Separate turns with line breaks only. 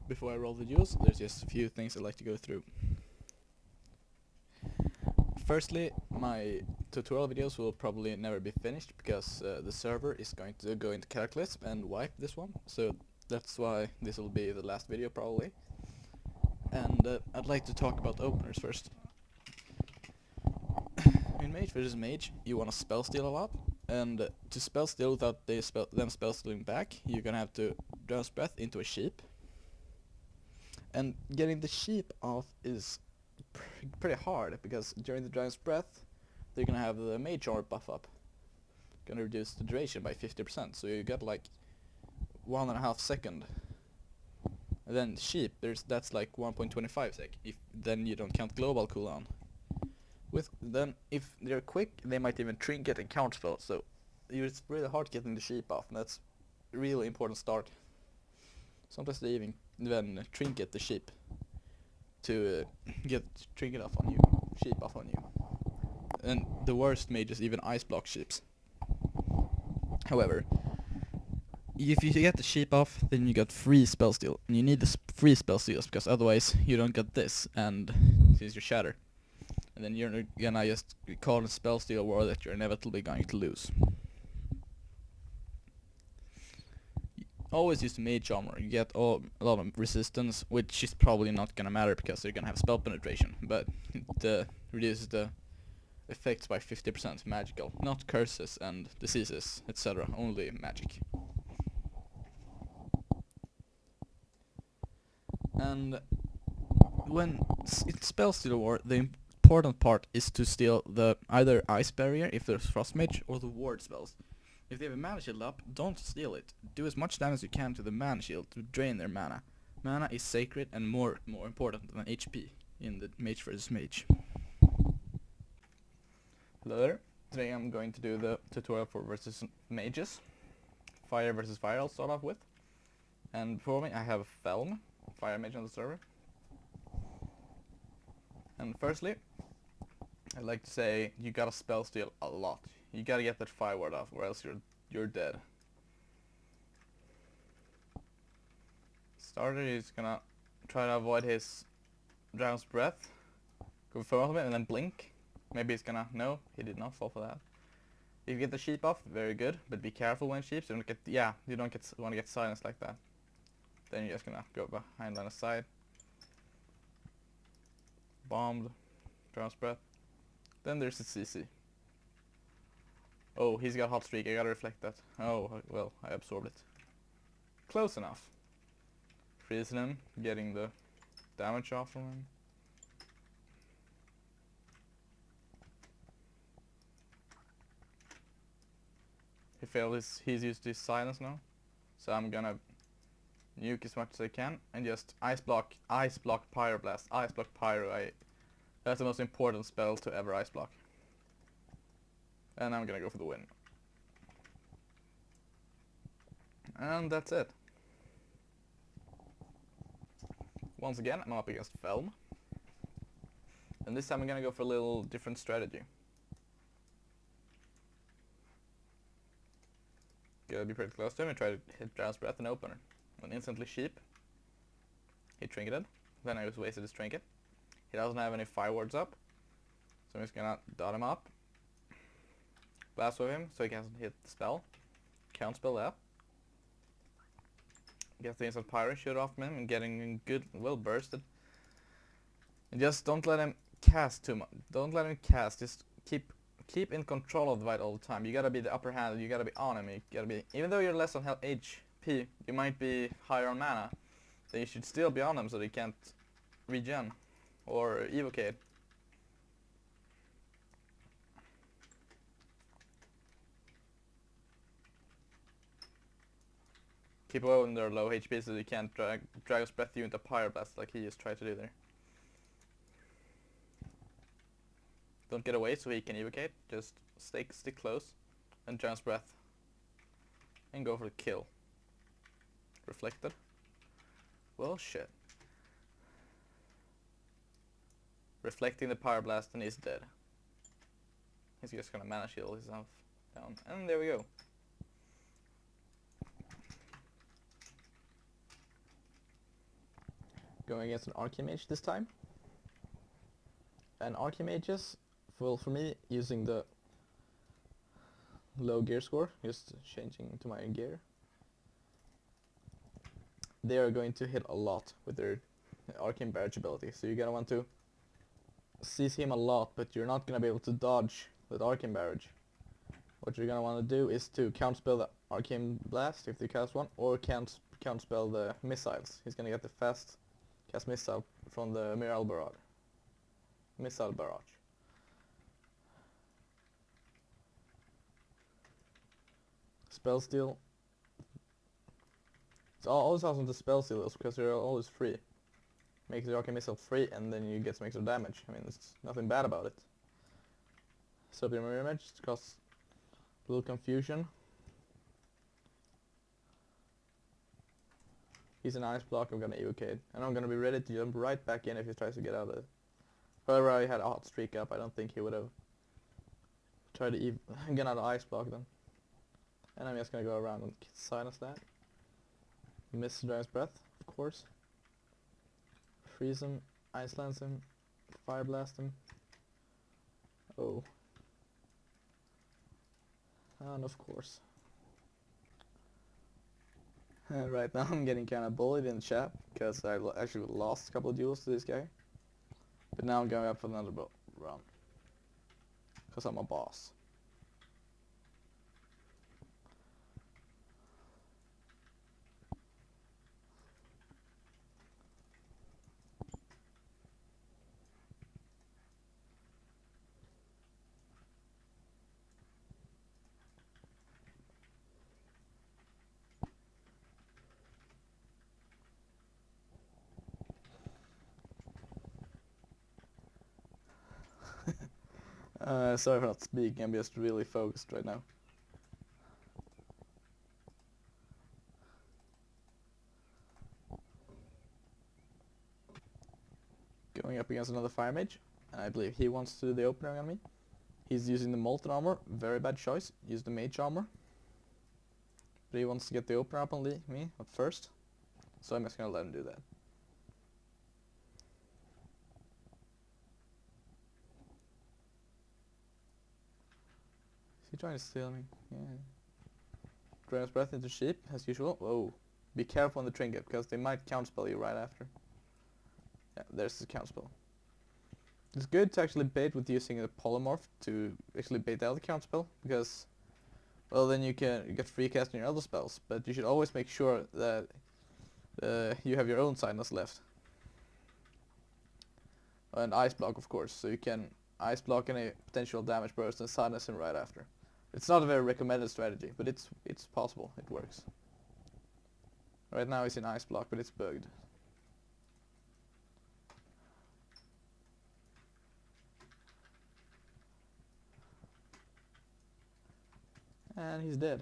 before I roll the duels, there's just a few things I'd like to go through. Firstly, my tutorial videos will probably never be finished because the server is going to go into Cataclysm and wipe this one, so that's why this will be the last video probably. And I'd like to talk about openers first. In Mage vs Mage, you want to spell steal a lot, and to spell steal without them spell stealing back, you're gonna have to Drown's Breath into a sheep. And getting the sheep off is pretty hard, because during the Drown's Breath, they're gonna have the Mage Armor buff up. Gonna reduce the duration by 50%, so you got like 1.5 seconds. And then sheep, that's like 1.25 sec, if then you don't count global cooldown. Then if they're quick, they might even trinket and counterspell, so it's really hard getting the sheep off, and that's a really important start. Sometimes they even trinket the sheep to get trinket off on you, sheep off on you. And the worst mages even ice block sheeps. However, if you get the sheep off, then you got free spell steal, and you need the free spell steals, because otherwise you don't get this, and since you shatter. And then you're gonna just call a spell steal war that you're inevitably going to lose. Always use the mage armor. You get a lot of resistance, which is probably not gonna matter because they're gonna have spell penetration, but it reduces the effects by 50%. Magical, not curses and diseases, etc. Only magic. And when it's spell steal war, the important part is to steal the either ice barrier if there's frost mage or the ward spells. If they have a mana shield up, don't steal it. Do as much damage as you can to the mana shield to drain their mana. Mana is sacred and more important than HP in the Mage vs Mage. Hello there. Today I'm going to do the tutorial for versus mages. Fire versus fire I'll start off with. And before me I have Felm, fire mage on the server. And firstly, I'd like to say you gotta spell steal a lot. You gotta get that fire ward off, or else you're dead. Starter is gonna try to avoid his Drown's Breath, go forward him and then blink. Maybe he's gonna no, he did not fall for that. If you get the sheep off, very good, but be careful when sheep, so you don't want to get silenced like that. Then you're just gonna go behind line of sight. Bombed, Drown's Breath. Then there's the CC. Oh, he's got hot streak, I gotta reflect that. Oh, well, I absorbed it. Close enough. Freezing him, getting the damage off from him. He failed he's used his silence now. So I'm gonna nuke as much as I can and just ice block pyroblast, ice block pyro. That's the most important spell to ever ice block. And I'm gonna go for the win. And that's it. Once again, I'm up against Felm. And this time I'm gonna go for a little different strategy. Gotta be pretty close to him and try to hit Drown's Breath and opener. And instantly sheep. He trinketed. Then I just wasted his trinket. He doesn't have any fire wards up. So I'm just gonna dot him up. Blast with him so he can't hit the spell. Count spell that. Get the instant pyro shoot off him and getting good, well bursted. And just don't let him cast too much. Don't let him cast. Just keep in control of the fight all the time. You gotta be the upper hand. You gotta be on him. You gotta be, even though you're less on HP, you might be higher on mana. Then you should still be on him so they can't regen or evocate. Keep away when they're low HP so they can't Dragon's Breath you into Pyroblast like he just tried to do there. Don't get away so he can evocate, just stick close and Dragon's Breath and go for the kill. Reflected. Well, shit. Reflecting the Pyroblast and he's dead. He's just gonna mana shield himself down. And there we go. going against an Archmage this time. And Archmages, well, for me, using the low gear score, just changing to my gear, they are going to hit a lot with their Arcane Barrage ability. So you're gonna want to CC him a lot, but you're not gonna be able to dodge with Arcane Barrage. What you're gonna want to do is to counterspell the Arcane Blast if you cast one, or counterspell the missiles. He's gonna get the fast cast missile from the Missile Barrage. Spell Steal. It's always awesome to spell steal those because they're always free. Makes the Arcane Missile free and then you get some extra damage. I mean, there's nothing bad about it. So your mirror image costs a little confusion. He's an ice block, I'm gonna evocate. And I'm gonna be ready to jump right back in if he tries to get out of it. However, I had a hot streak up, I don't think he would have tried to get out of ice block then. And I'm just gonna go around and silence that. Miss Dragon's Breath, of course. Freeze him, Ice Lance him, Fire Blast him. Oh. And of course. Right now I'm getting kinda bullied in the chat because I actually lost a couple of duels to this guy. But now I'm going up for another run. Because I'm a boss. Sorry for not speaking, I'm just really focused right now. Going up against another Fire Mage, and I believe he wants to do the opener on me. He's using the Molten Armor, very bad choice, use the Mage Armor. But he wants to get the opener up on me at first, so I'm just gonna let him do that. Is he trying to steal me? Yeah. Dragon's Breath into Sheep, as usual. Whoa. Be careful on the trinket, because they might counterspell you right after. Yeah, there's the counterspell. It's good to actually bait with using a polymorph to actually bait out the counterspell, because, well, then you can get free casting your other spells, but you should always make sure that you have your own silence left. And Ice Block, of course, so you can Ice Block any potential damage burst and silence him right after. It's not a very recommended strategy, but it's possible, it works. Right now he's in Ice Block, but it's bugged. And he's dead.